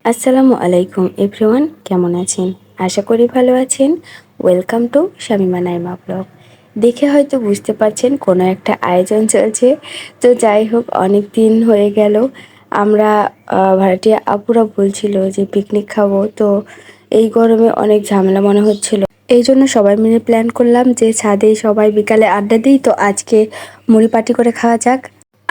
আসসালামু আলাইকুম এভরিওয়ান, কেমন আছেন? আশা করি ভালো আছেন। Welcome to Shamima Naima blog. দেখে হয়তো বুঝতে পারছেন কোনো একটা আয়োজন চলছে। তো যাই হোক, অনেক দিন হয়ে গেল আমরা ভাড়াটিয়া আপুরা বলছিল যে পিকনিক খাবো। তো এই গরমে অনেক ঝামেলা মনে হচ্ছিল, এই জন্য সবাই মিলে প্ল্যান করলাম যে ছাদে সবাই বিকালে আড্ডা দিই। তো আজকে মুড়ি পাটি করে খাওয়া যাক।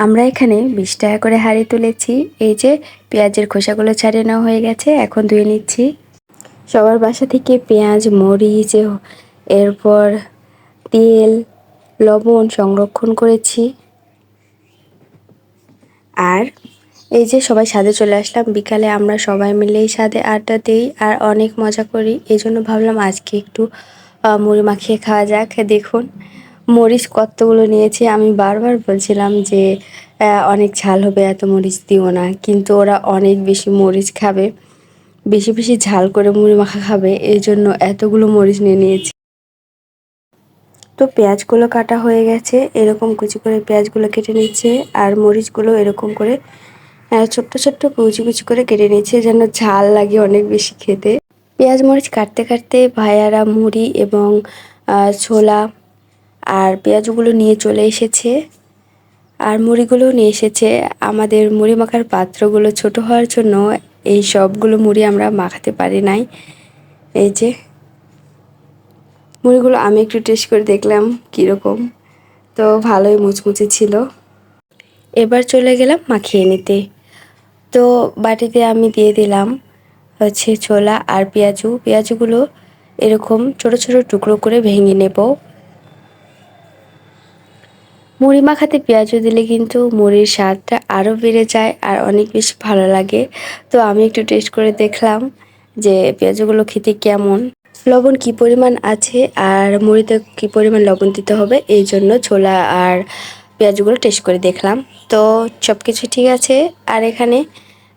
আমরা এখানে 20 টাকা করে হাঁড়ি তুলেছি। এই যে পেঁয়াজের খোসাগুলো ছাড়িয়ে নেওয়া হয়ে গেছে, এখন ধুয়ে নিচ্ছি। সবার বাসা থেকে পেঁয়াজ, মরিচ, এরপর তেল, লবণ সংরক্ষণ করেছি। আর এই যে সবাই ছাদে চলে আসলাম, বিকালে আমরা সবাই মিলেই ছাদে আড্ডা দিই আর অনেক মজা করি। এই জন্য ভাবলাম আজকে একটু মুড়ি মাখিয়ে খাওয়া যাক। দেখুন মরিচ কতগুলো নিয়েছি। আমি বারবার বলছিলাম যে অনেক ঝাল হবে, এত মরিচ দিও না, কিন্তু ওরা অনেক বেশি মরিচ খাবে, বেশি বেশি ঝাল করে মুড়ি মাখা খাবে, এই জন্য এতগুলো মরিচ নিয়ে নিয়েছি। তো পেঁয়াজগুলো কাটা হয়ে গেছে, এরকম কুচি করে পেঁয়াজগুলো কেটে নিচ্ছে আর মরিচগুলো এরকম করে ছোট্ট ছোট্ট কুচি কুচি করে কেটে নিচ্ছে, যেন ঝাল লাগে অনেক বেশি খেতে। পেঁয়াজ মরিচ কাটতে কাটতে ভাইয়ারা মুড়ি এবং ছোলা আর পেঁয়াজগুলো নিয়ে চলে এসেছে, আর মুড়িগুলো নিয়ে এসেছে। আমাদের মুড়ি মাখার পাত্রগুলো ছোট হওয়ার জন্য এই সবগুলো মুড়ি আমরা মাখাতে পারি নাই। এই যে মুড়িগুলো আমি একটু টেস্ট করে দেখলাম কীরকম, তো ভালোই মুচমুচে ছিল। এবার চলে গেলাম মাখিয়ে নিতে। তো বাটিতে আমি দিয়ে দিলাম হচ্ছে ছোলা আর পেঁয়াজগুলো এরকম ছোট ছোট টুকরো করে ভেঙে নেব। মুড়ি মাখাতে পেঁয়াজু দিলে কিন্তু মুড়ির স্বাদটা আরও বেড়ে যায় আর অনেক বেশি ভালো লাগে। তো আমি একটু টেস্ট করে দেখলাম যে পেঁয়াজুগুলো খেতে কেমন, লবণ কি পরিমাণ আছে আর মুড়িতে কি পরিমাণ লবণ দিতে হবে, এই জন্য ছোলা আর পেঁয়াজগুলো টেস্ট করে দেখলাম। তো সব কিছু ঠিক আছে। আর এখানে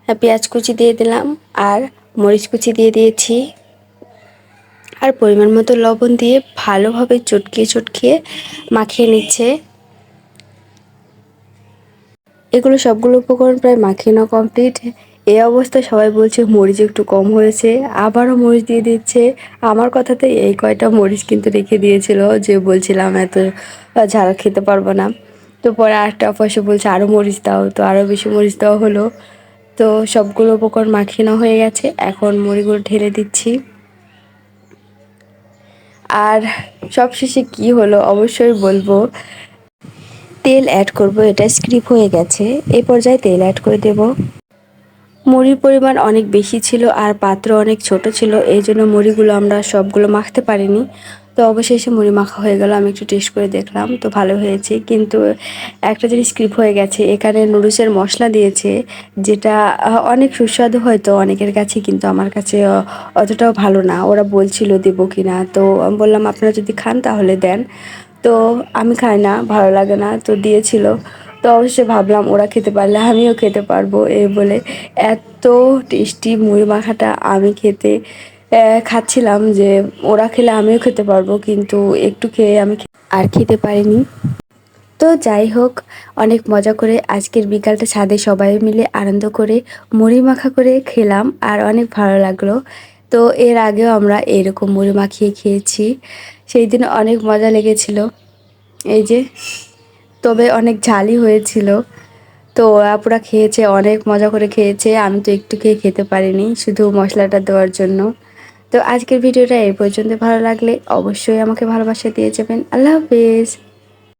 পেঁয়াজ কুচি দিয়ে দিলাম আর মরিচ কুচি দিয়ে দিয়েছি আর পরিমাণ মতো লবণ দিয়ে ভালোভাবে চটকিয়ে চটকিয়ে মাখিয়ে নিচ্ছে। এগুলো সবগুলো উপকরণ প্রায় মাখিয়ে নেওয়া কমপ্লিট। এই অবস্থায় সবাই বলছে মরিচ একটু কম হয়েছে, আবারও মরিচ দিয়ে দিচ্ছে। আমার কথাতে এই কয়টা মরিচ কিন্তু রেখে দিয়েছিল, যে বলছিলাম এত ঝাল খেতে পারবো না। তো পরে আরেকটা অপাশে বলছে আরও মরিচ দাও, তো আরও বেশি মরিচ দেওয়া হলো। তো সবগুলো উপকরণ মাখিয়ে নেওয়া হয়ে গেছে, এখন মুড়িগুলো ঢেলে দিচ্ছি। আর সবশেষে কি হলো অবশ্যই বলবো। তেল অ্যাড করব, এটা স্কিপ হয়ে গেছে, এই পর্যায়ে তেল অ্যাড করে দেব। মুড়ির পরিমাণ অনেক বেশি ছিল আর পাত্র অনেক ছোট ছিল, এই জন্য মুড়িগুলো আমরা সবগুলো মাখতে পারিনি। তো অবশেষে মুড়ি মাখা হয়ে গেল, আমি একটু টেস্ট করে দেখলাম, তো ভালো হয়েছে। কিন্তু একটা জিনিস স্কিপ হয়ে গেছে, এখানে নুডলসের মশলা দিয়েছে, যেটা অনেক সুস্বাদু হয়তো অনেকের কাছে, কিন্তু আমার কাছে অতটাও ভালো না। ওরা বলছিল দেবো কি না, তো আমি বললাম আপনারা যদি খান তাহলে দেন। তো আমি খাই না, ভালো লাগে না, তো দিয়েছিল। তো অবশ্যই ভাবলাম ওরা খেতে পারলে আমিও খেতে পারবো, এই বলে এত টেস্টি মুড়ি মাখাটা আমি খাচ্ছিলাম যে ওরা খেলে আমিও খেতে পারবো, কিন্তু একটু খেয়ে আমি আর খেতে পারিনি। তো যাই হোক, অনেক মজা করে আজকের বিকালটা ছাদে সবাই মিলে আনন্দ করে মুড়ি মাখা করে খেলাম আর অনেক ভালো লাগলো। তো এর আগেও আমরা এরকম মুড়ি মাখিয়ে খেয়েছি, সেই দিন অনেক মজা লেগেছিল। এই যে, তবে অনেক ঝালই হয়েছিল। তো ওরা পুরা খেয়েছে, অনেক মজা করে খেয়েছে, আমি তো একটু খেতে পারিনি শুধু মশলাটা দেওয়ার জন্য। তো আজকের ভিডিওটা এই পর্যন্ত, ভালো লাগলে অবশ্যই আমাকে ভালোবাসা দিয়ে যাবেন। আল্লাহ হাফেজ।